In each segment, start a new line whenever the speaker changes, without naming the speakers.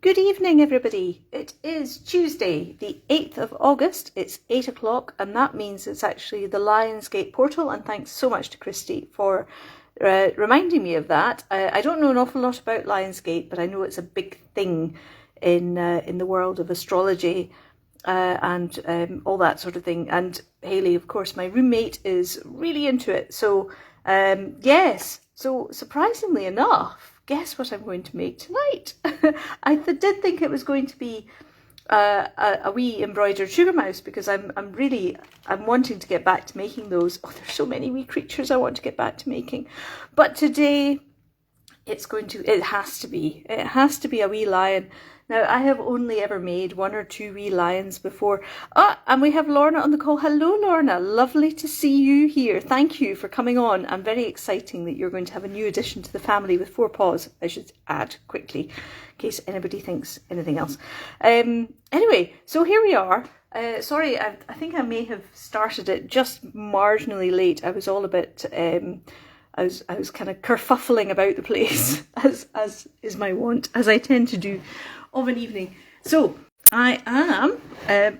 Good evening, everybody. It is Tuesday, the 8th of August. It's 8 o'clock, and that means it's actually the Lionsgate portal. And thanks so much to Christy for reminding me of that. I don't know an awful lot about Lionsgate, but I know it's a big thing in the world of astrology and all that sort of thing. And Hayley, of course, my roommate, is really into it. So yes, so surprisingly enough, guess what I'm going to make tonight? I did think it was going to be a wee embroidered sugar mouse, because I'm wanting to get back to making those. Oh, there's so many wee creatures I want to get back to making. But today it has to be a wee lion. Now, I have only ever made one or two wee lions before. And we have Lorna on the call. Hello, Lorna. Lovely to see you here. Thank you for coming on. And very exciting that you're going to have a new addition to the family with 4 paws, I should add quickly, in case anybody thinks anything else. Anyway, so here we are. Sorry, I think I may have started it just marginally late. I was all a bit... I was kind of kerfuffling about the place, as is my wont, as I tend to do of an evening. So I am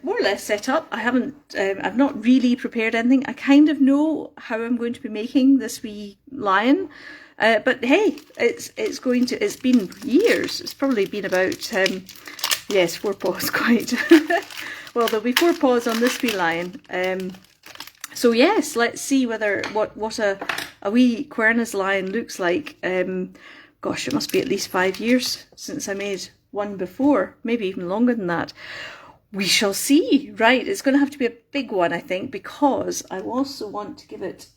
more or less set up. I've not really prepared anything. I kind of know how I'm going to be making this wee lion, but hey, it's been years. It's probably been about yes, 4 paws quite. Well, there'll be 4 paws on this wee lion. So yes, let's see what a wee Quernas lion looks like. Gosh, it must be at least 5 years since I made one before, maybe even longer than that. We shall see. Right, it's going to have to be a big one, I think, because I also want to give it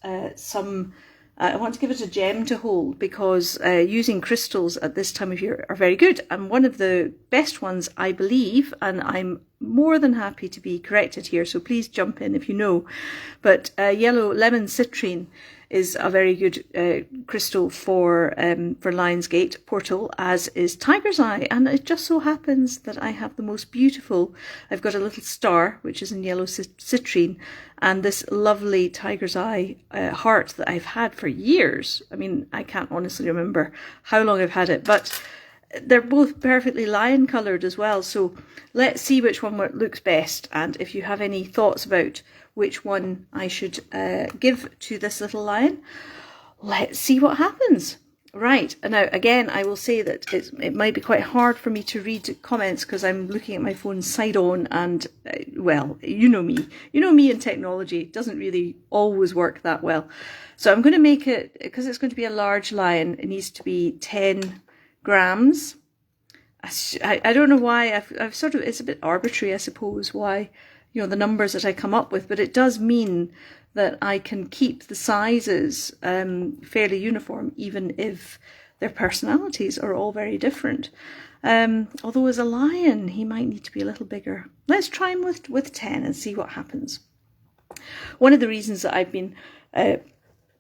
I want to give it a gem to hold, because using crystals at this time of year are very good. And one of the best ones, I believe, and I'm more than happy to be corrected here, so please jump in if you know, but yellow lemon citrine is a very good crystal for Lionsgate portal, as is tiger's eye. And it just so happens that I have the most beautiful, I've got a little star which is in yellow citrine, and this lovely tiger's eye heart that I've had for years. I mean, I can't honestly remember how long I've had it, but they're both perfectly lion coloured as well. So let's see which one looks best, and if you have any thoughts about which one I should give to this little lion, let's see what happens. Right, and now again, I will say that it might be quite hard for me to read comments because I'm looking at my phone side on, and well, you know me and technology, it doesn't really always work that well. So I'm going to make it, because it's going to be a large lion, it needs to be 10 grams. I don't know why, I've sort of, it's a bit arbitrary, I suppose, why, the numbers that I come up with, but it does mean that I can keep the sizes fairly uniform, even if their personalities are all very different. Although as a lion, he might need to be a little bigger. Let's try him with 10 and see what happens. One of the reasons that I've been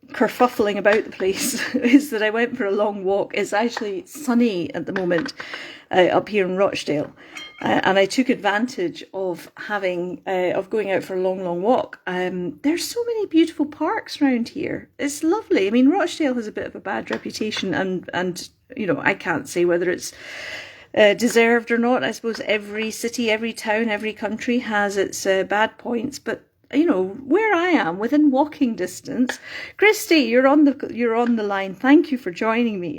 kerfuffling about the place is that I went for a long walk. It's actually sunny at the moment up here in Rochdale, and I took advantage of going out for a long walk. There's so many beautiful parks around here. It's lovely. I mean, Rochdale has a bit of a bad reputation, and I can't say whether it's deserved or not. I suppose every city, every town, every country has its bad points, but where I am, within walking distance. Christy, you're on the line. Thank you for joining me.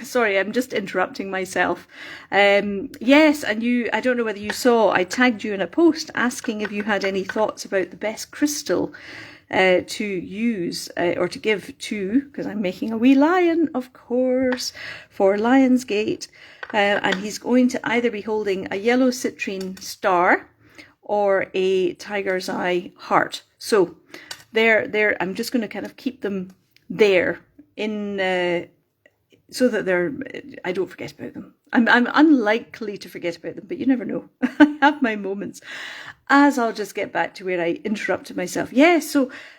Sorry, I'm just interrupting myself. Yes, and I don't know whether you saw, I tagged you in a post asking if you had any thoughts about the best crystal to use or to give to, because I'm making a wee lion, of course, for Lionsgate, and he's going to either be holding a yellow citrine star or a tiger's eye heart. So there, I'm just going to kind of keep them there in so that I don't forget about them. I'm unlikely to forget about them, but you never know. I have my moments. As I'll just get back to where I interrupted myself. Yes,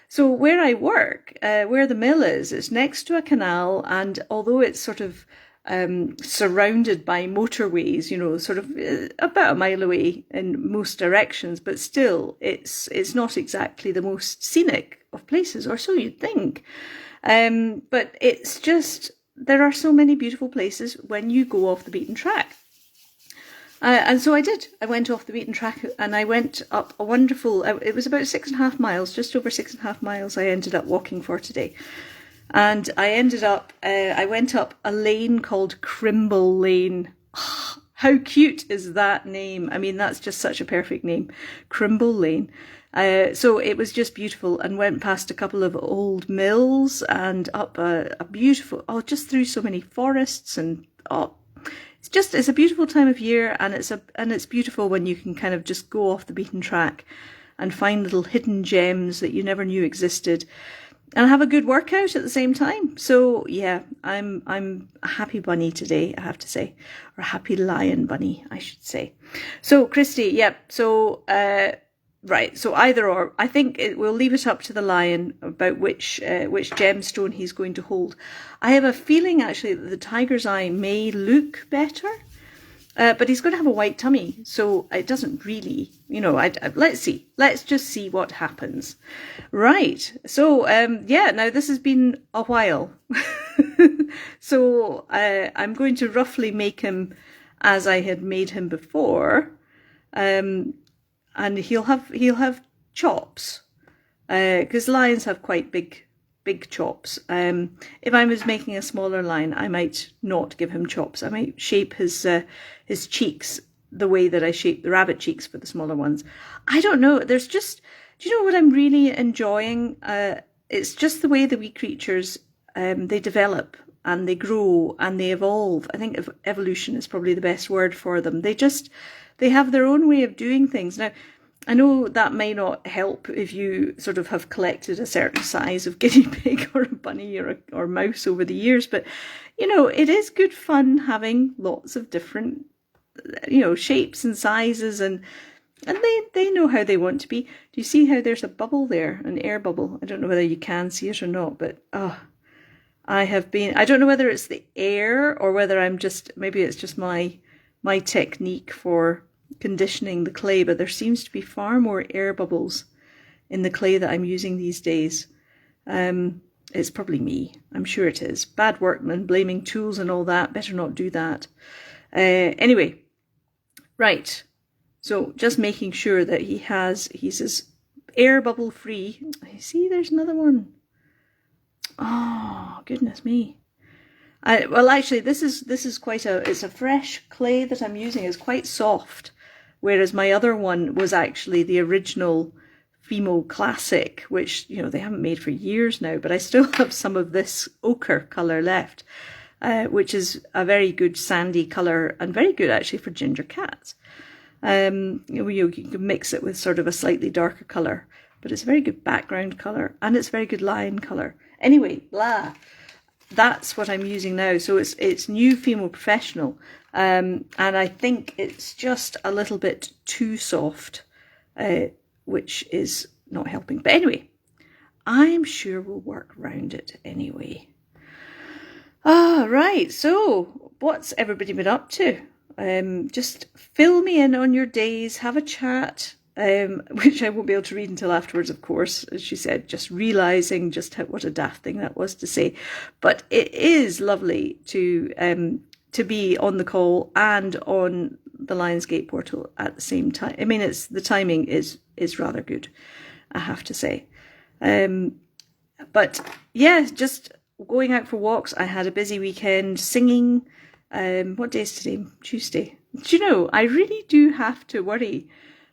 so where I work, where the mill is, it's next to a canal, and although it's sort of surrounded by motorways, sort of about a mile away in most directions, but still it's not exactly the most scenic of places, or so you'd think. But it's just there are so many beautiful places when you go off the beaten track. And so I did. I went off the beaten track and I went up a wonderful, it was about 6.5 miles, just over 6.5 miles I ended up walking for today. And I ended up, I went up a lane called Crimble Lane. Oh, how cute is that name? I mean, that's just such a perfect name. Crimble Lane. So it was just beautiful, and went past a couple of old mills and up a beautiful, just through so many forests, and it's a beautiful time of year, and it's beautiful when you can kind of just go off the beaten track and find little hidden gems that you never knew existed, and have a good workout at the same time. So yeah, I'm a happy bunny today, I have to say, or a happy lion bunny, I should say. So Christy, yep. So right, so either or. I think we'll leave it up to the lion about which gemstone he's going to hold. I have a feeling actually that the tiger's eye may look better, but he's going to have a white tummy, so it doesn't really, let's see. Let's just see what happens. Right, so yeah, now this has been a while. So I'm going to roughly make him as I had made him before. And he'll have chops, because lions have quite big chops. If I was making a smaller lion, I might not give him chops. I might shape his cheeks the way that I shape the rabbit cheeks for the smaller ones. I don't know. Do you know what I'm really enjoying? It's just the way the wee creatures, they develop and they grow and they evolve. I think evolution is probably the best word for them. They have their own way of doing things. Now, I know that may not help if you sort of have collected a certain size of guinea pig or a bunny or mouse over the years, but, it is good fun having lots of different, shapes and sizes, and they know how they want to be. Do you see how there's a bubble there, an air bubble? I don't know whether you can see it or not, but I don't know whether it's the air or whether maybe it's just my technique for conditioning the clay, but there seems to be far more air bubbles in the clay that I'm using these days. It's probably me. I'm sure it is. Bad workman, blaming tools and all that. Better not do that. Anyway, right. So just making sure that he's as air bubble free. See, there's another one. Oh, goodness me. Well, actually, this is it's a fresh clay that I'm using. It's quite soft, whereas my other one was actually the original Fimo Classic, which, they haven't made for years now, but I still have some of this ochre colour left, which is a very good sandy colour and very good actually for ginger cats. You can mix it with sort of a slightly darker colour, but it's a very good background colour and it's very good line colour. Anyway, that's what I'm using now. So it's new Fimo Professional, and I think it's just a little bit too soft, which is not helping. But anyway, I'm sure we'll work around it anyway. Right, so what's everybody been up to? Just fill me in on your days, have a chat, which I won't be able to read until afterwards, of course, as she said, just realising just what a daft thing that was to say. But it is lovely to be on the call and on the Lionsgate portal at the same time. I mean, the timing is rather good, I have to say. But yeah, just going out for walks. I had a busy weekend singing. What day is today? Tuesday. Do you know, I really do have to worry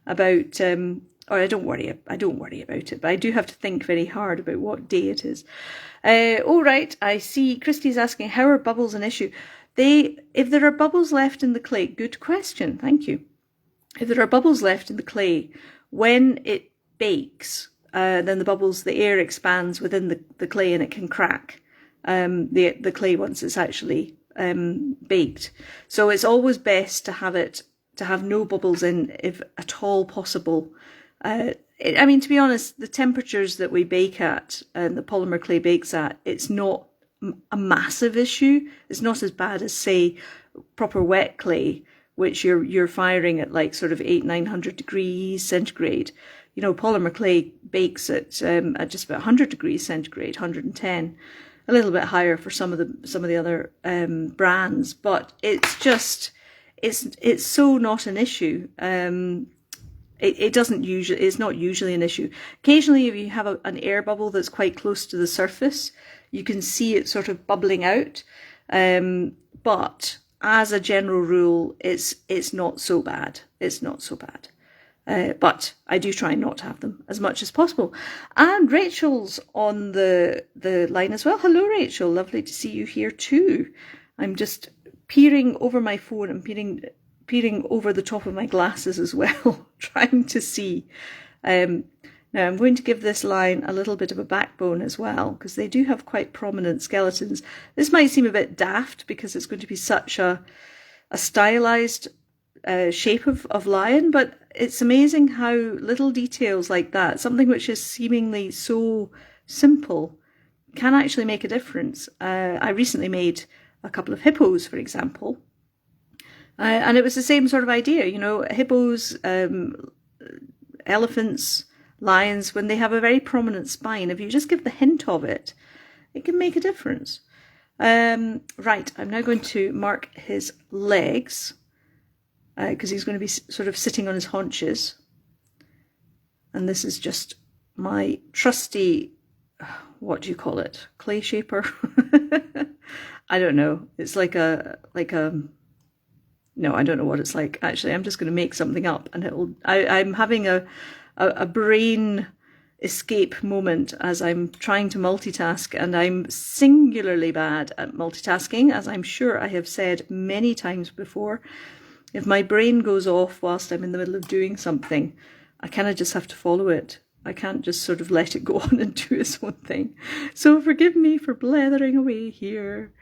about, or I don't worry about it, but I do have to think very hard about what day it is. All right, I see Christy's asking, how are bubbles an issue? If there are bubbles left in the clay, good question, thank you. If there are bubbles left in the clay, when it bakes, then the air expands within the clay and it can crack the clay once it's actually baked. So it's always best to have no bubbles in, if at all possible. I mean, to be honest, the temperatures that we bake at and the polymer clay bakes at, it's not a massive issue. It's not as bad as, say, proper wet clay, which you're firing at like sort of 800-900 degrees centigrade. Polymer clay bakes at just about 100 degrees centigrade, 110. a little bit higher for some of the other brands, but it's so not an issue. It's not usually an issue. Occasionally, if you have an air bubble that's quite close to the surface, you can see it sort of bubbling out. But as a general rule, it's not so bad. It's not so bad. But I do try not to have them as much as possible. And Rachel's on the line as well. Hello, Rachel. Lovely to see you here too. I'm just peering over my phone and peering over the top of my glasses as well, trying to see. Now I'm going to give this line a little bit of a backbone as well, because they do have quite prominent skeletons. This might seem a bit daft because it's going to be such a stylized shape of lion, but it's amazing how little details like that, something which is seemingly so simple, can actually make a difference. I recently made a couple of hippos, for example, and it was the same sort of idea, you know, hippos, elephants, lions, when they have a very prominent spine, if you just give the hint of it, it can make a difference. Right, I'm now going to mark his legs, because he's going to be sort of sitting on his haunches. And this is just my trusty, what do you call it? Clay shaper? I don't know. It's like a, no, I don't know what it's like. Actually, I'm just going to make something up, and I'm having a brain escape moment as I'm trying to multitask, and I'm singularly bad at multitasking, as I'm sure I have said many times before. If my brain goes off whilst I'm in the middle of doing something, I kind of just have to follow it. I can't just sort of let it go on and do its own thing. So forgive me for blethering away here.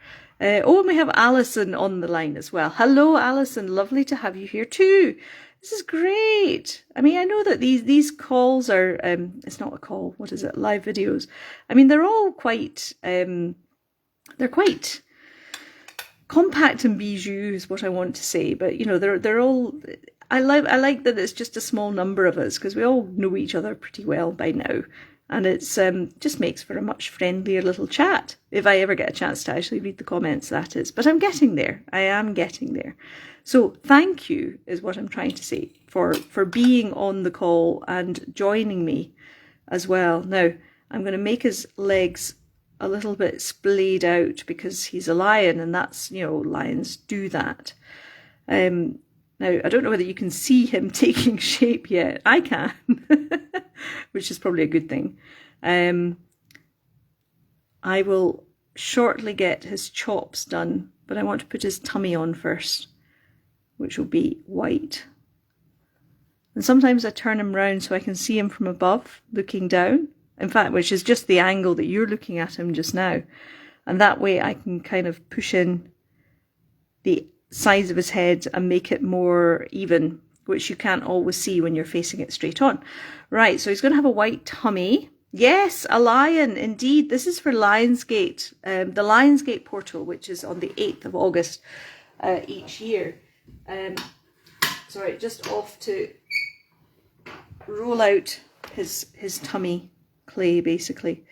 Oh, and we have Alison on the line as well. Hello, Alison. Lovely to have you here too. This is great. I mean, I know that these calls are, it's not a call, what is it? Live videos. I mean, they're all quite, they're quite compact and bijou is what I want to say, but you know, they're all, I like that it's just a small number of us, because we all know each other pretty well by now, and it's just makes for a much friendlier little chat, if I ever get a chance to actually read the comments, that is. But I'm getting there. I am getting there. So thank you is what I'm trying to say for being on the call and joining me as well. Now I'm going to make his legs a little bit splayed out because he's a lion, and that's, you know, lions do that. Now, I don't know whether you can see him taking shape yet. I can, which is probably a good thing. I will shortly get his chops done, but I want to put his tummy on first, which will be white. And sometimes I turn him round so I can see him from above, looking down. In fact, which is just the angle that you're looking at him just now. And that way I can kind of push in the size of his head and make it more even, which you can't always see when you're facing it straight on. Right, so he's going to have a white tummy. Yes, a lion, indeed. This is for Lionsgate, the Lionsgate portal, which is on the 8th of August each year. Sorry, just off to roll out his tummy clay, basically.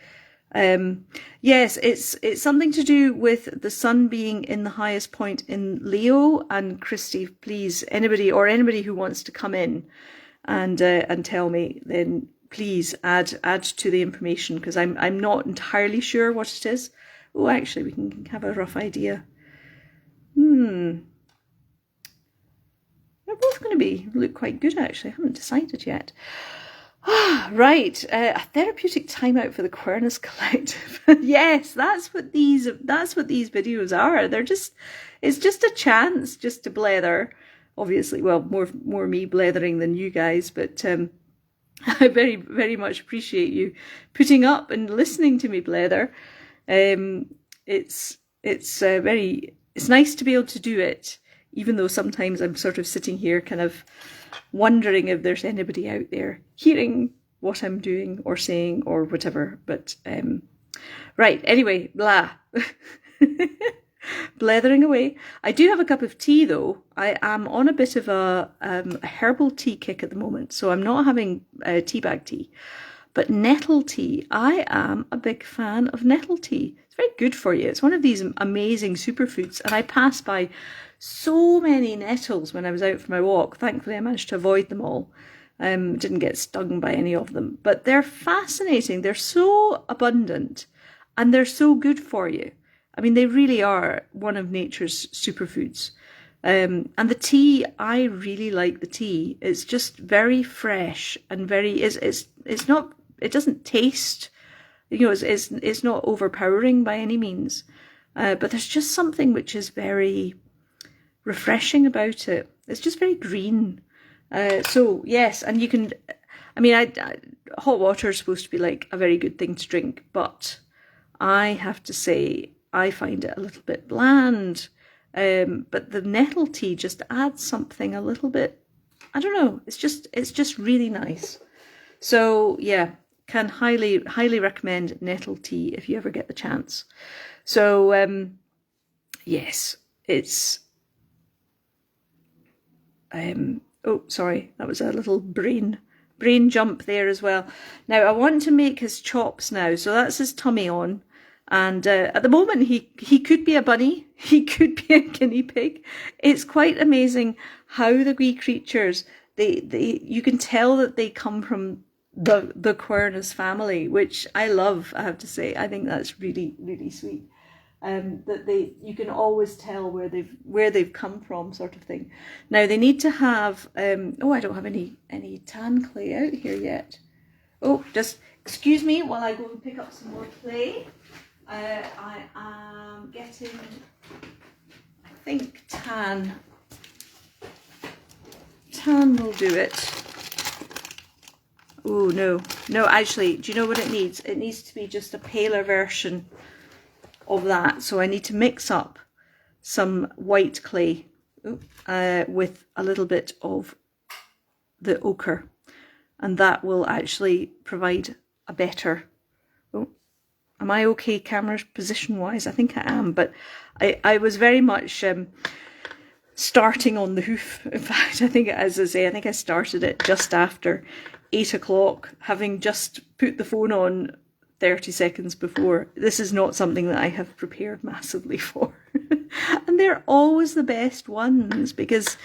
Yes, it's something to do with the sun being in the highest point in Leo. And Christy, please, anybody who wants to come in and tell me, then please add to the information, because I'm not entirely sure what it is. Oh, actually, we can have a rough idea. They're both going to look quite good, actually. I haven't decided yet. Right, a therapeutic timeout for the Querness Collective. Yes, that's what these videos are. It's just a chance just to blether. Obviously, well, more me blethering than you guys, but I very, very much appreciate you putting up and listening to me blether. It's nice to be able to do it, even though sometimes I'm sort of sitting here kind of wondering if there's anybody out there hearing what I'm doing or saying or whatever. But right, anyway, blah. Blethering away. I do have a cup of tea though. I am on a bit of a herbal tea kick at the moment, so I'm not having tea bag tea. But nettle tea, I am a big fan of nettle tea. It's very good for you. It's one of these amazing superfoods. And I passed by so many nettles when I was out for my walk. Thankfully, I managed to avoid them all. Didn't get stung by any of them. But they're fascinating. They're so abundant and they're so good for you. I mean, they really are one of nature's superfoods. And the tea, I really like the tea. It's just very fresh and very, it's not, it doesn't taste, it's not overpowering by any means. But there's just something which is very refreshing about it. It's just very green. So yes, and you can, I mean, hot water is supposed to be like a very good thing to drink, but I have to say, I find it a little bit bland. But the nettle tea just adds something a little bit, I don't know, it's just really nice. So yeah, can highly recommend nettle tea if you ever get the chance. So yes, it's oh sorry, that was a little brain jump there as well. Now I want to make his chops now, so that's his tummy on. And at the moment, he could be a bunny, he could be a guinea pig. It's quite amazing how the wee creatures, you can tell that they come from the Quernus family, which I love, I have to say. I think that's really, really sweet. That you can always tell where they've come from, sort of thing. Now they need to have oh, I don't have any tan clay out here yet. Oh, just excuse me while I go and pick up some more clay. I am getting, I think tan will do it. Oh no, actually, do you know what it needs? It needs to be just a paler version of that. So I need to mix up some white clay with a little bit of the ochre, and that will actually provide a better, am I okay camera position wise? I think I am, but I was very much starting on the hoof. In fact, I think, as I say, I think I started it just after 8 o'clock, having just put the phone on 30 seconds before. This is not something that I have prepared massively for. And they're always the best ones because,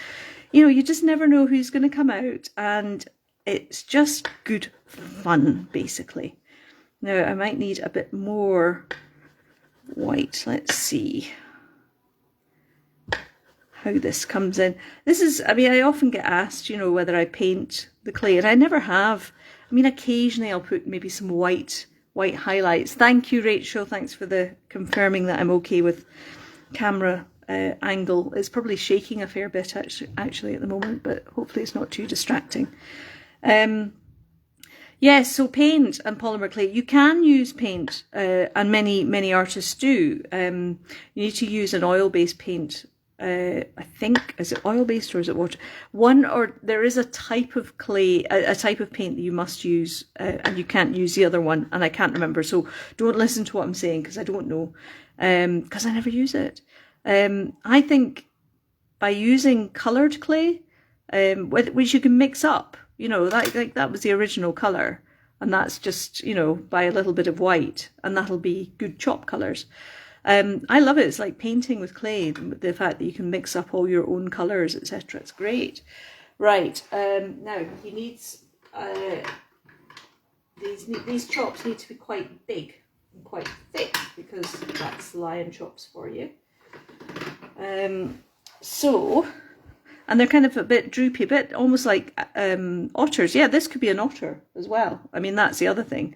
you just never know who's going to come out, and it's just good fun, basically. Now, I might need a bit more white. Let's see how this comes in. This is, I mean, I often get asked, whether I paint the clay, and I never have. I mean, occasionally I'll put maybe some white highlights. Thank you, Rachel. Thanks for the confirming that I'm okay with camera angle. It's probably shaking a fair bit actually at the moment, but hopefully it's not too distracting. Yes, so paint and polymer clay. You can use paint, and many artists do. You need to use an oil-based paint. I think, is it oil-based or is it water? There is a type of clay, a type of paint that you must use, and you can't use the other one, and I can't remember. So don't listen to what I'm saying because I don't know, because I never use it. I think by using coloured clay, which you can mix up. That was the original colour, and that's just, by a little bit of white, and that'll be good chop colours. I love it. It's like painting with clay, the fact that you can mix up all your own colours, etc. It's great. Right, now he needs, these chops need to be quite big and quite thick, because that's lion chops for you. And they're kind of a bit droopy, a bit almost like otters. Yeah, this could be an otter as well. I mean, that's the other thing.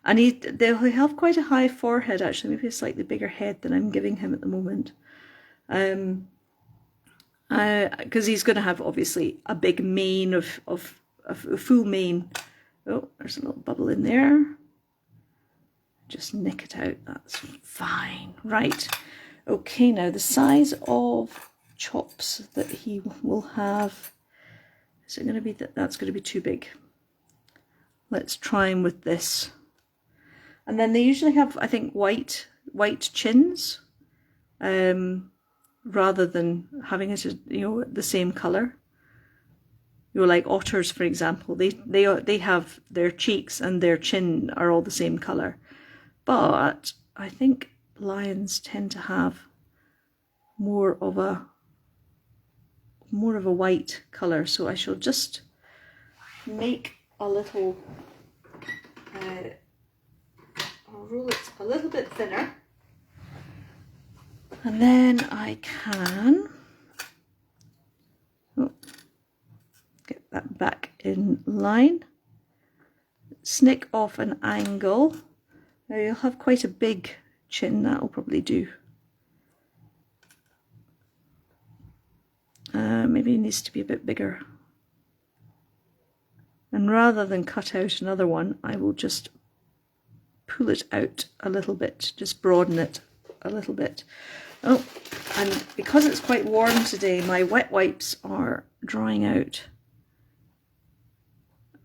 And they'll have quite a high forehead, actually, maybe a slightly bigger head than I'm giving him at the moment. Because he's going to have, obviously, a big mane of a full mane. Oh, there's a little bubble in there. Just nick it out. That's fine. Right. Okay, now the size of chops that he will have, is it going to be that's going to be too big? Let's try him with this. And then they usually have, I think, white chins, rather than having it, the same colour. Like otters, for example, they have their cheeks and their chin are all the same colour. But I think lions tend to have more of a white colour, so I shall just make a little, I'll roll it a little bit thinner, and then I can get that back in line, snick off an angle. Now you'll have quite a big chin, that'll probably do. Maybe it needs to be a bit bigger. And rather than cut out another one, I will just pull it out a little bit, just broaden it a little bit. Oh, and because it's quite warm today, my wet wipes are drying out,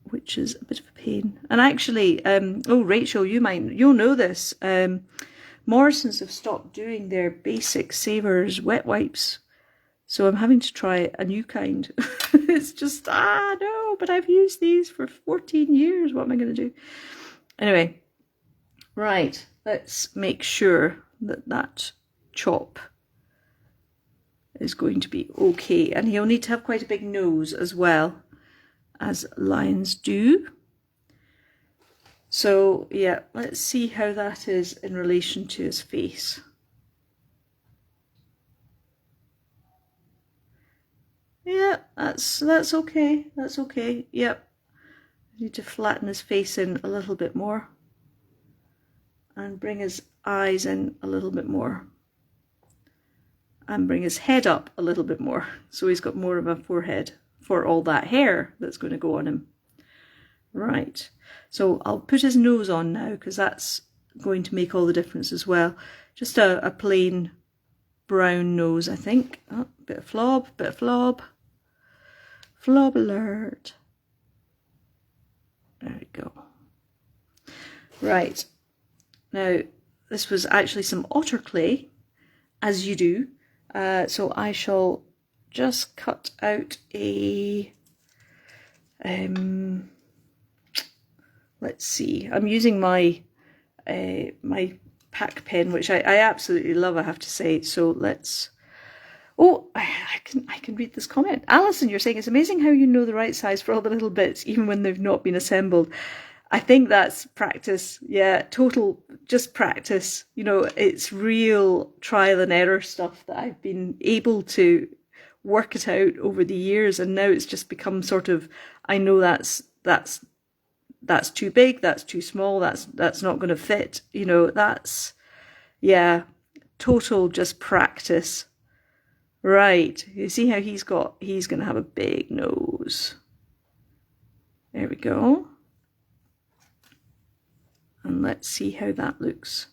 which is a bit of a pain. And actually, oh Rachel, you'll know this. Morrison's have stopped doing their basic Savers wet wipes, so I'm having to try a new kind. It's just, no, but I've used these for 14 years. What am I going to do? Anyway, right, let's make sure that that chop is going to be okay. And he'll need to have quite a big nose as well, as lions do. So yeah, let's see how that is in relation to his face. Yeah, that's okay. That's okay. Yep. I need to flatten his face in a little bit more and bring his eyes in a little bit more and bring his head up a little bit more, so he's got more of a forehead for all that hair that's going to go on him. Right, so I'll put his nose on now, because that's going to make all the difference as well. Just a plain brown nose, I think. Oh, bit of flob, flob alert. There we go. Right, now this was actually some otter clay, as you do. So I shall just cut out a, let's see, I'm using my my pack pen, which I absolutely love, I have to say. So let's, oh, I can read this comment. Alison, you're saying it's amazing how you know the right size for all the little bits, even when they've not been assembled. I think that's practice. Yeah, total, just practice. You know, it's real trial and error stuff that I've been able to work it out over the years, and now it's just become sort of, I know that's too big, that's too small, that's not going to fit. You know, that's, yeah, total just practice. Right, you see how he's going to have a big nose. There we go. And let's see how that looks.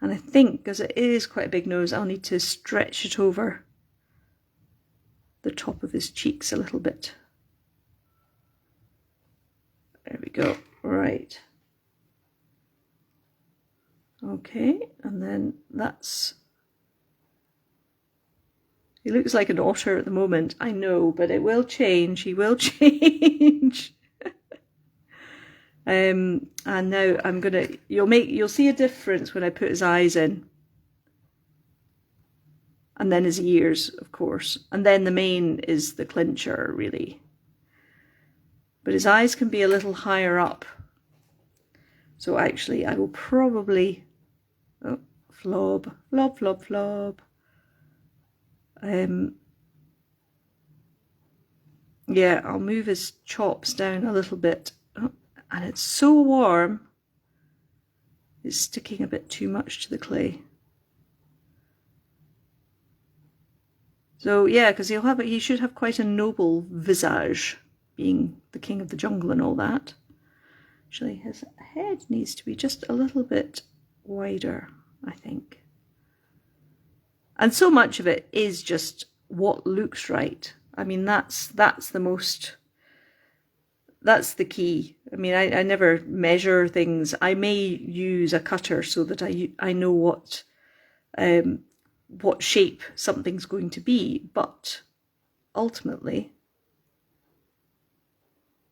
And I think, because it is quite a big nose, I'll need to stretch it over the top of his cheeks a little bit. There we go. Right. Okay, and then that's... He looks like an otter at the moment, I know, but it will change. He will change. And now I'm gonna, you'll see a difference when I put his eyes in, and then his ears, of course, and then the main is the clincher, really. But his eyes can be a little higher up, so actually I will probably, oh, flob. Yeah, I'll move his chops down a little bit. Oh, and it's so warm, it's sticking a bit too much to the clay. So yeah, because he should have quite a noble visage, being the king of the jungle and all that. Actually, his head needs to be just a little bit wider, I think. And so much of it is just what looks right. I mean, that's the most... That's the key. I mean, I never measure things. I may use a cutter so that I know what shape something's going to be, but ultimately,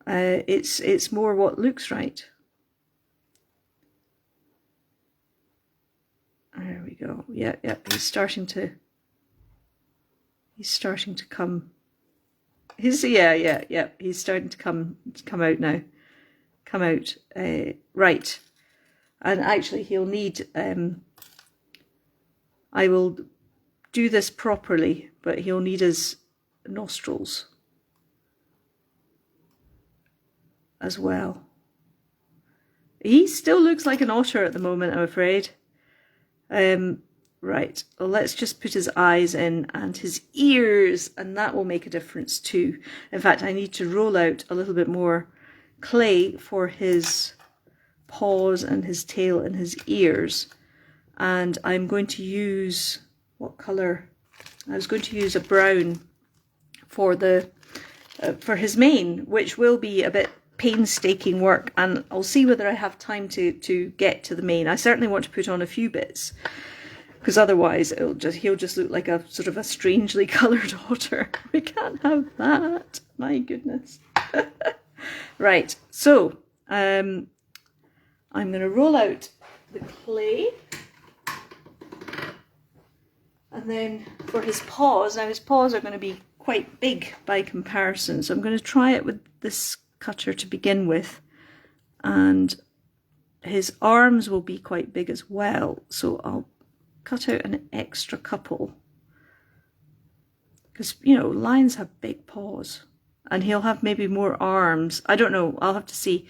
it's more what looks right. There we go. Yeah, yeah. He's starting to come. He's starting to come out now. Come out. Right. And actually, he'll need. I will do this properly, but he'll need his nostrils as well. He still looks like an otter at the moment, I'm afraid. Right, well, let's just put his eyes in and his ears, and that will make a difference too. In fact, I need to roll out a little bit more clay for his paws and his tail and his ears. And I'm going to use, what colour? I was going to use a brown for the for his mane, which will be a bit painstaking work, and I'll see whether I have time to get to the mane. I certainly want to put on a few bits, because otherwise he'll just look like a sort of a strangely coloured otter. We can't have that. My goodness. Right, so I'm going to roll out the clay. And then for his paws, now his paws are going to be quite big by comparison, so I'm going to try it with this cutter to begin with, and his arms will be quite big as well, so I'll cut out an extra couple, because, you know, lions have big paws, and he'll have maybe more arms. I don't know, I'll have to see.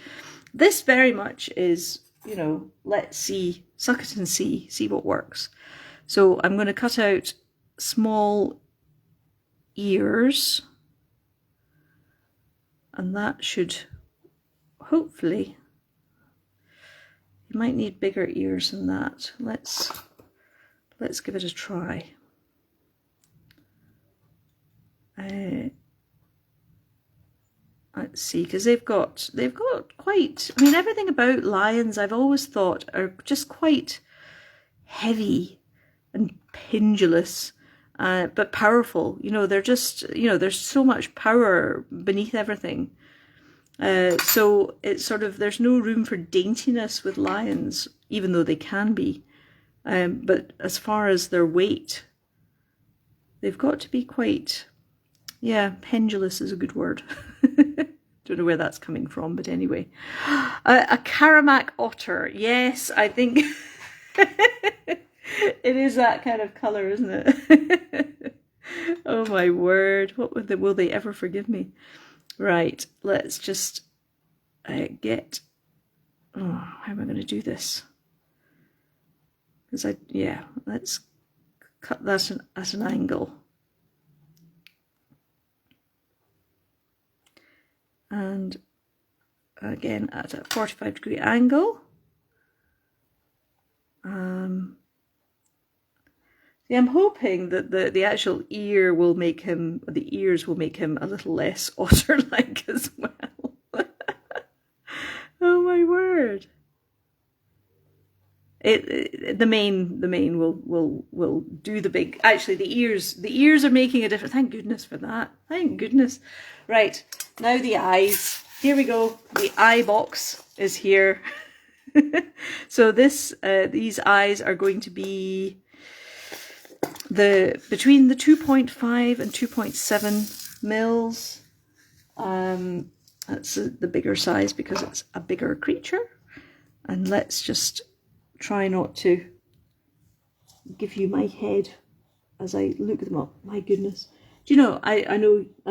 This very much is, you know, let's see, suck it and see what works. So I'm going to cut out small ears, and that should hopefully, you might need bigger ears than that. Let's give it a try. Let's see, because they've got quite, I mean, everything about lions I've always thought are just quite heavy and pendulous, but powerful. You know, they're just, you know, there's so much power beneath everything. So it's sort of, there's no room for daintiness with lions, even though they can be. But as far as their weight, they've got to be quite, yeah, pendulous is a good word. Don't know where that's coming from, but anyway. A Karamak otter. Yes, I think it is that kind of colour, isn't it? Oh my word, what will they ever forgive me? Right, let's just get, how am I going to do this? Because let's cut that at an angle. And again at a 45-degree angle. See, I'm hoping that the actual ear will make him, the ears will make him a little less otter-like as well. Oh my word! The mane will do the big. Actually, the ears are making a difference. Thank goodness for that. Thank goodness. Right, now the eyes. Here we go. The eye box is here. So these eyes are going to be between the 2.5 and 2.7 mils. That's the bigger size because it's a bigger creature. And let's just try not to give you my head as I look them up. My goodness. Do you know, I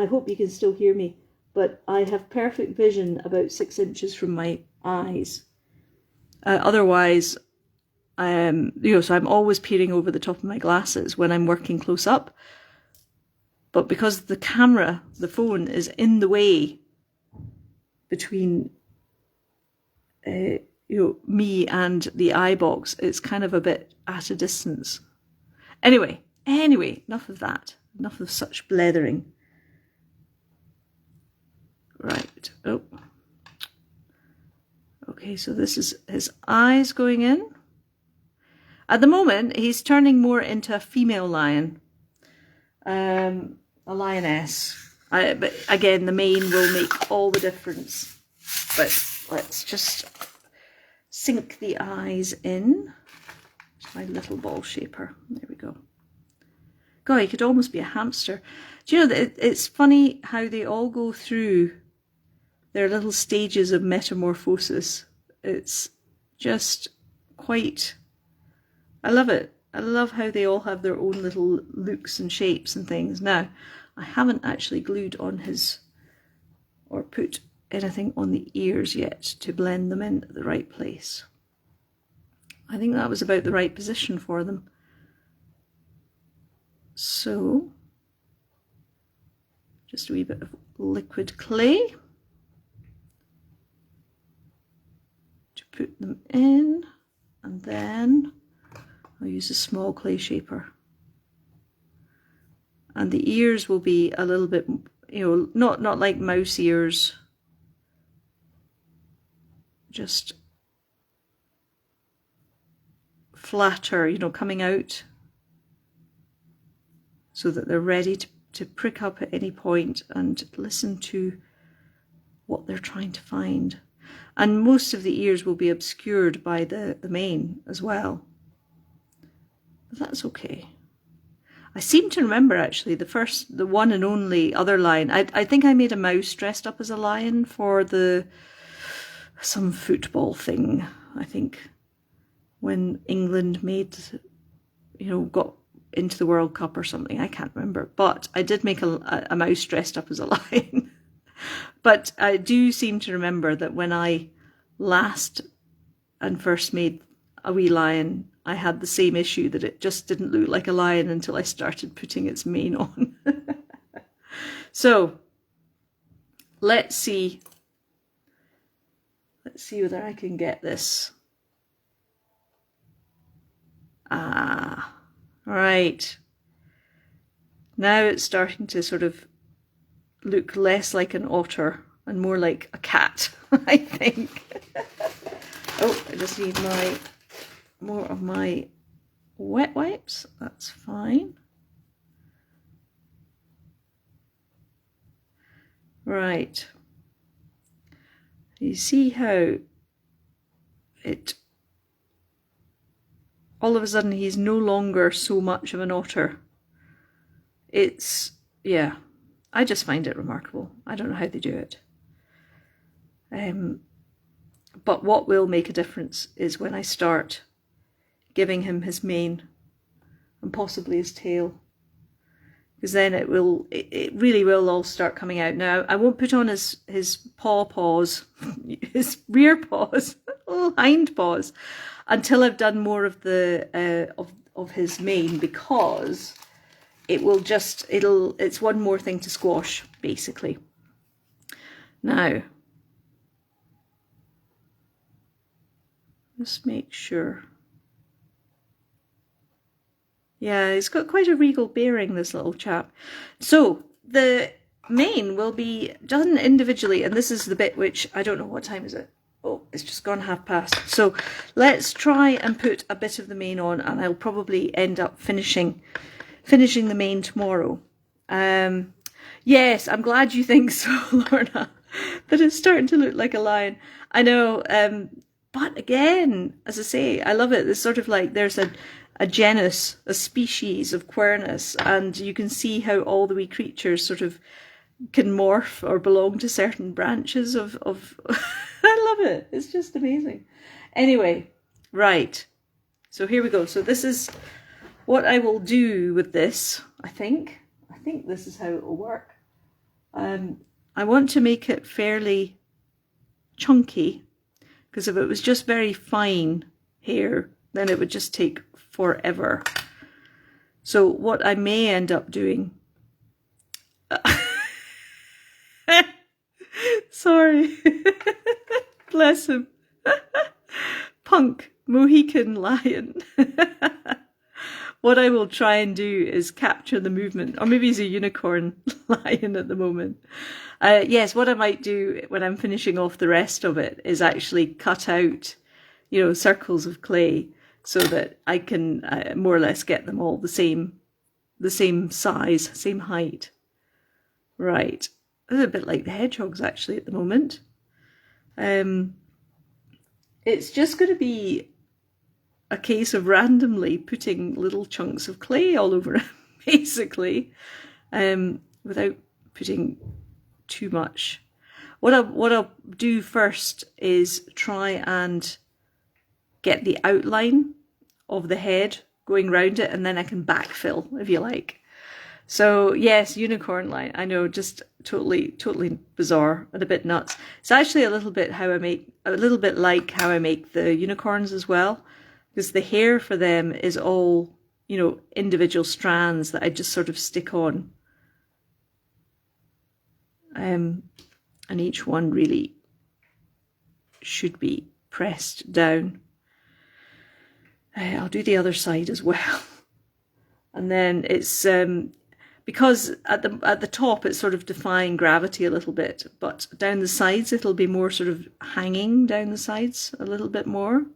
hope you can still hear me, but I have perfect vision about 6 inches from my eyes. Otherwise, so I'm always peering over the top of my glasses when I'm working close up. But because the camera, the phone, is in the way between me and the eye box, it's kind of a bit at a distance. Anyway, enough of that. Enough of such blethering. Right. Oh. Okay, so this is his eyes going in. At the moment, he's turning more into a female lion, a lioness. But again, the mane will make all the difference. But let's just sink the eyes in. my little ball shaper. There we go. God, he could almost be a hamster. Do you know that it's funny how they all go through their little stages of metamorphosis? It's just quite... I love it. I love how they all have their own little looks and shapes and things. Now, I haven't actually glued on his, or put anything on the ears yet to blend them in at the right place. I think that was about the right position for them. So, just a wee bit of liquid clay to put them in, and then I'll use a small clay shaper. And the ears will be a little bit, you know, not like mouse ears, just flatter, you know, coming out so that they're ready to prick up at any point and listen to what they're trying to find. And most of the ears will be obscured by the mane as well. But that's okay. I seem to remember actually the one and only other lion. I think I made a mouse dressed up as a lion for some football thing, I think, when England made, you know, got into the World Cup or something. I can't remember, but I did make a mouse dressed up as a lion. But I do seem to remember that when I last and first made a wee lion, I had the same issue, that it just didn't look like a lion until I started putting its mane on. So let's see whether I can get this. Right. Now it's starting to sort of look less like an otter and more like a cat, I think. Oh, I just need more of my wet wipes. That's fine. Right. You see how it... all of a sudden he's no longer so much of an otter. It's... yeah. I just find it remarkable. I don't know how they do it. But what will make a difference is when I start giving him his mane and possibly his tail, because then it really will all start coming out. Now I won't put on his paws, his rear paws, little hind paws, until I've done more of the of his mane, because it's one more thing to squash, basically. Now, just make sure. Yeah, he's got quite a regal bearing, this little chap. So the mane will be done individually, and this is the bit which, I don't know, what time is it? Oh, it's just gone past. So let's try and put a bit of the mane on, and I'll probably end up finishing the mane tomorrow. Yes, I'm glad you think so, Lorna, that it's starting to look like a lion. I know, but again, as I say, I love it. It's sort of like there's a genus, a species of quernus, and you can see how all the wee creatures sort of can morph or belong to certain branches of I love it. It's just amazing. Anyway, right. So here we go. So this is what I will do with this, I think. I think this is how it will work. I want to make it fairly chunky, because if it was just very fine hair, then it would just take forever. So what I may end up doing... Sorry. Bless him. Punk Mohican lion. What I will try and do is capture the movement, or maybe he's a unicorn lion at the moment. Yes, what I might do when I'm finishing off the rest of it is actually cut out, you know, circles of clay, so that I can more or less get them all the same size, same height. Right. It's a bit like the hedgehogs actually at the moment. It's just going to be a case of randomly putting little chunks of clay all over him, basically, without putting too much. What I'll do first is try and get the outline of the head going round it, and then I can backfill, if you like. So yes, unicorn line. I know, just totally bizarre and a bit nuts. It's actually a little bit like how I make the unicorns as well, because the hair for them is all, you know, individual strands that I just sort of stick on. And each one really should be pressed down. I'll do the other side as well. And then it's because at the top it's sort of defying gravity a little bit, but down the sides it'll be more sort of hanging down the sides a little bit more.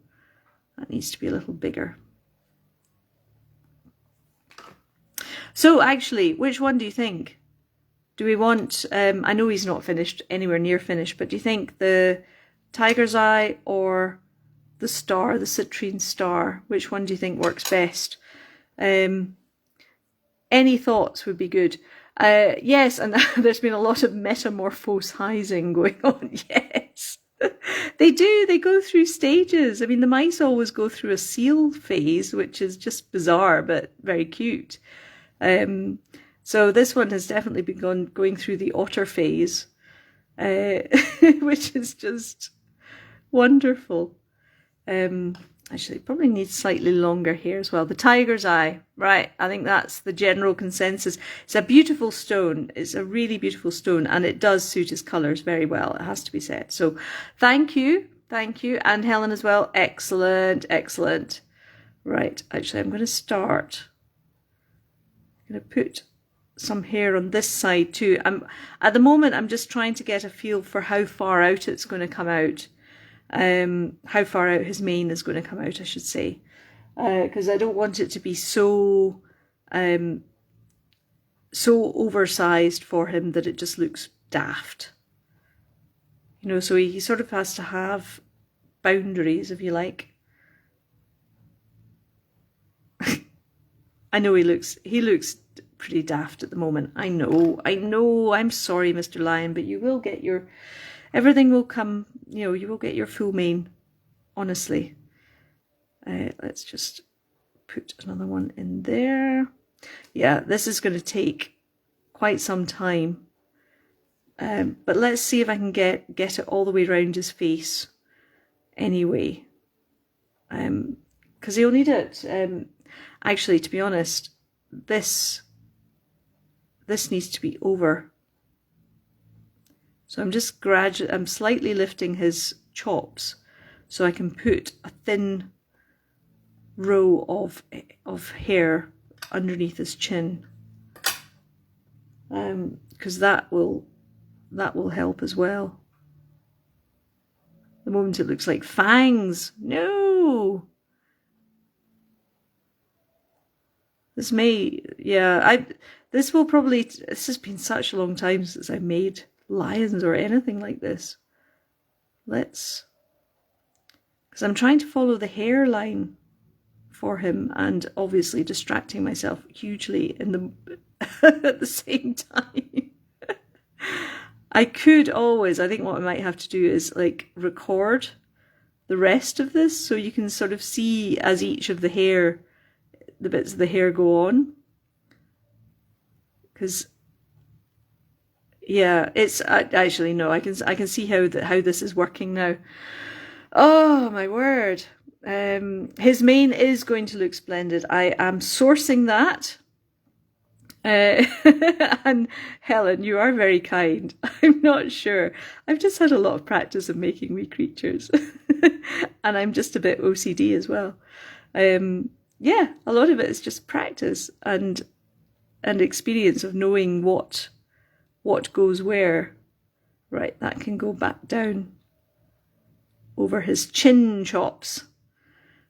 That needs to be a little bigger. So actually, which one do you think? Do we want, I know he's not finished, anywhere near finished, but do you think the tiger's eye or the star, the citrine star, which one do you think works best? Any thoughts would be good. Yes, and there's been a lot of metamorphosizing going on, yes. They do, they go through stages. I mean, the mice always go through a seal phase, which is just bizarre, but very cute. So this one has definitely been going through the otter phase, which is just wonderful. Actually, it probably needs slightly longer hair as well. The tiger's eye, right, I think that's the general consensus. It's a beautiful stone. It's a really beautiful stone, and it does suit his colours very well, it has to be said. So thank you, and Helen as well. Excellent, excellent. Right, actually, I'm going to start. I'm going to put some hair on this side too. At the moment, I'm just trying to get a feel for how far out it's going to come out. How far out his mane is going to come out, I should say, because I don't want it to be so oversized for him that it just looks daft. You know, so he sort of has to have boundaries, if you like. I know he looks pretty daft at the moment. I know. I'm sorry, Mr. Lion, but you will get your, everything will come, you know, you will get your full mane, honestly. Let's just put another one in there. Yeah, this is going to take quite some time. But let's see if I can get it all the way around his face anyway. Because he'll need it. Actually, to be honest, this needs to be over. So I'm just I'm slightly lifting his chops so I can put a thin row of hair underneath his chin. Because that will help as well. The moment it looks like fangs. No! This may, yeah, this has been such a long time since I made lions or anything like this. Because I'm trying to follow the hairline for him and obviously distracting myself hugely at the same time. I could always, I think what I might have to do is like record the rest of this so you can sort of see as each of the bits of the hair go on. Because yeah, it's actually no, I can see how this is working now. Oh my word. His mane is going to look splendid. I am sourcing that. And Helen, you are very kind. I'm not sure. I've just had a lot of practice of making wee creatures. And I'm just a bit OCD as well. Yeah, a lot of it is just practice and experience of knowing what goes where. Right, that can go back down over his chin chops.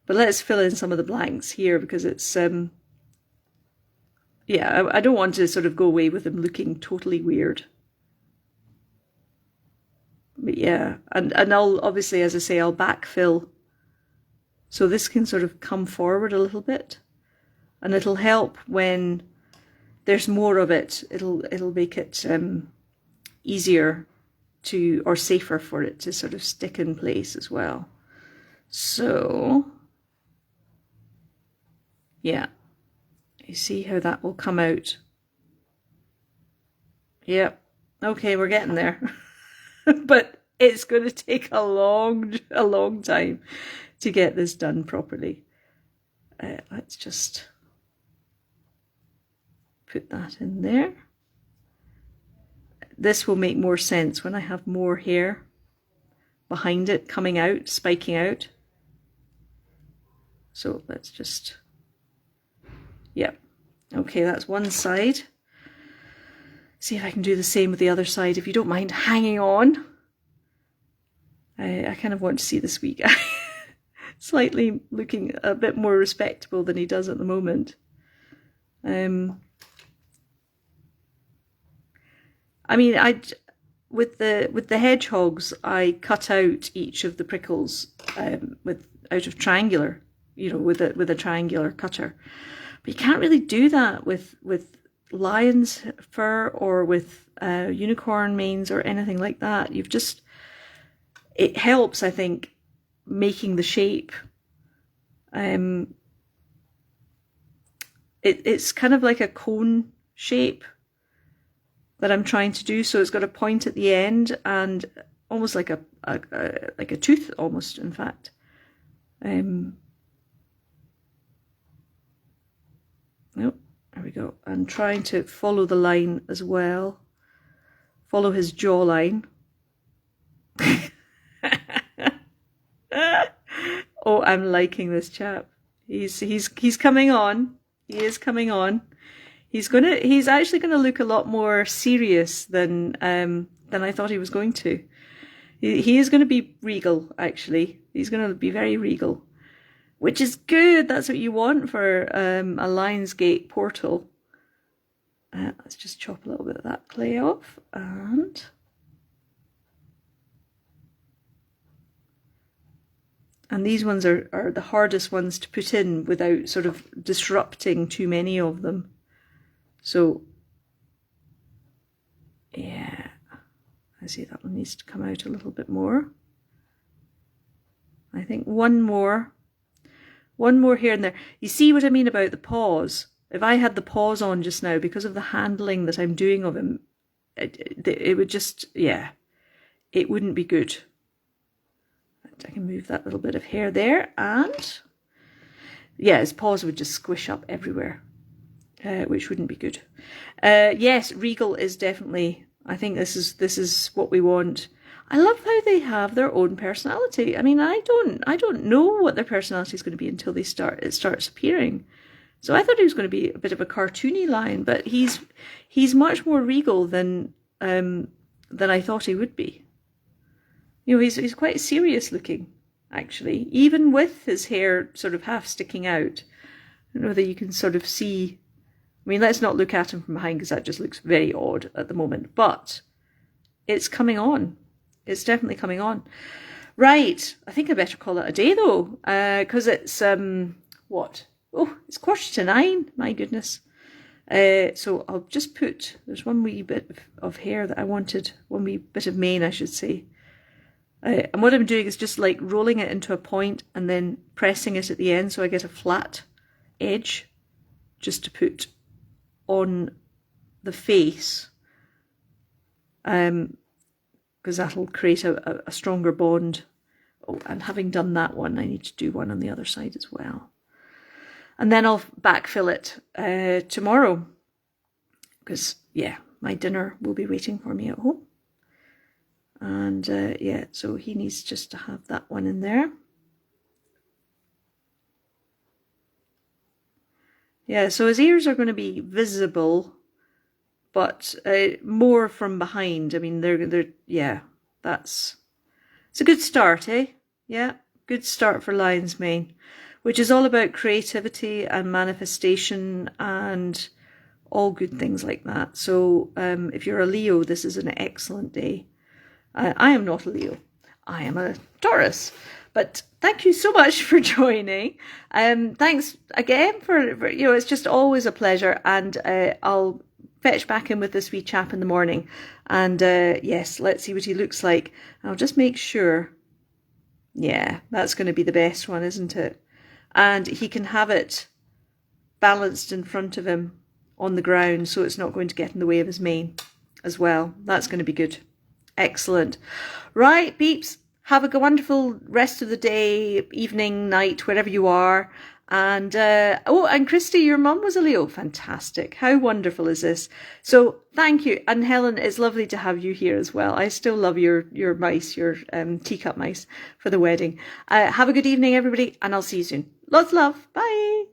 But let's fill in some of the blanks here because it's yeah, I don't want to sort of go away with him looking totally weird. But yeah, and I'll obviously, as I say, I'll backfill So this can sort of come forward a little bit, and it'll help when there's more of it. It'll make it easier to, or safer for it to sort of stick in place as well. So yeah, you see how that will come out. Yep. Okay, we're getting there. But it's going to take a long time to get this done properly. Let's just put that in there. This will make more sense when I have more hair behind it coming out, spiking out. So let's just, yep. Okay, that's one side. See if I can do the same with the other side, if you don't mind hanging on. I kind of want to see this wee guy slightly looking a bit more respectable than he does at the moment. I mean, with the hedgehogs, I cut out each of the prickles out of triangular, you know, with a triangular cutter. But you can't really do that with lion's fur or with unicorn manes or anything like that. It helps, I think, making the shape. It's kind of like a cone shape that I'm trying to do. So it's got a point at the end and almost like a tooth, almost, in fact. Nope, there we go. I'm trying to follow the line as well. Follow his jawline. Oh, I'm liking this chap. He's coming on. He is coming on. He's actually gonna look a lot more serious than I thought he was going to. He is going to be regal, actually. He's going to be very regal, which is good. That's what you want for a Lionsgate portal. Let's just chop a little bit of that clay off, and these ones are the hardest ones to put in without sort of disrupting too many of them. So, yeah, I see that one needs to come out a little bit more. I think one more here and there. You see what I mean about the paws? If I had the paws on just now, because of the handling that I'm doing of him, it would just, yeah, it wouldn't be good. I can move that little bit of hair there, and yeah, his paws would just squish up everywhere, which wouldn't be good. Yes, regal is definitely, I think this is what we want. I love how they have their own personality. I mean, I don't know what their personality is going to be until it starts appearing. So I thought he was going to be a bit of a cartoony lion, but he's much more regal than I thought he would be. You know, he's quite serious looking, actually, even with his hair sort of half sticking out. I don't know whether you can sort of see. I mean, let's not look at him from behind because that just looks very odd at the moment. But it's coming on. It's definitely coming on. Right, I think I better call it a day though, because it's what? Oh, it's 8:45. My goodness. So I'll just put. There's one wee bit of hair that I wanted. One wee bit of mane, I should say. And what I'm doing is just like rolling it into a point and then pressing it at the end so I get a flat edge just to put on the face, because that'll create a stronger bond. Oh, and having done that one, I need to do one on the other side as well. And then I'll backfill it tomorrow because, yeah, my dinner will be waiting for me at home. And yeah, so he needs just to have that one in there. Yeah, so his ears are going to be visible, but more from behind. I mean, they're yeah, it's a good start, eh? Yeah, good start for lion's mane, which is all about creativity and manifestation and all good things like that. So if you're a Leo, this is an excellent day. I am not a Leo. I am a Taurus. But thank you so much for joining. Thanks again for it's just always a pleasure. And I'll fetch back in with this wee chap in the morning. And yes, let's see what he looks like. I'll just make sure. Yeah, that's going to be the best one, isn't it? And he can have it balanced in front of him on the ground so it's not going to get in the way of his mane as well. That's going to be good. Excellent. Right, peeps, have a wonderful rest of the day, evening, night, wherever you are. And and Christy, your mum was a Leo. Fantastic. How wonderful is this? So thank you. And Helen, it's lovely to have you here as well. I still love your mice, your teacup mice for the wedding. Have a good evening, everybody, and I'll see you soon. Lots of love. Bye.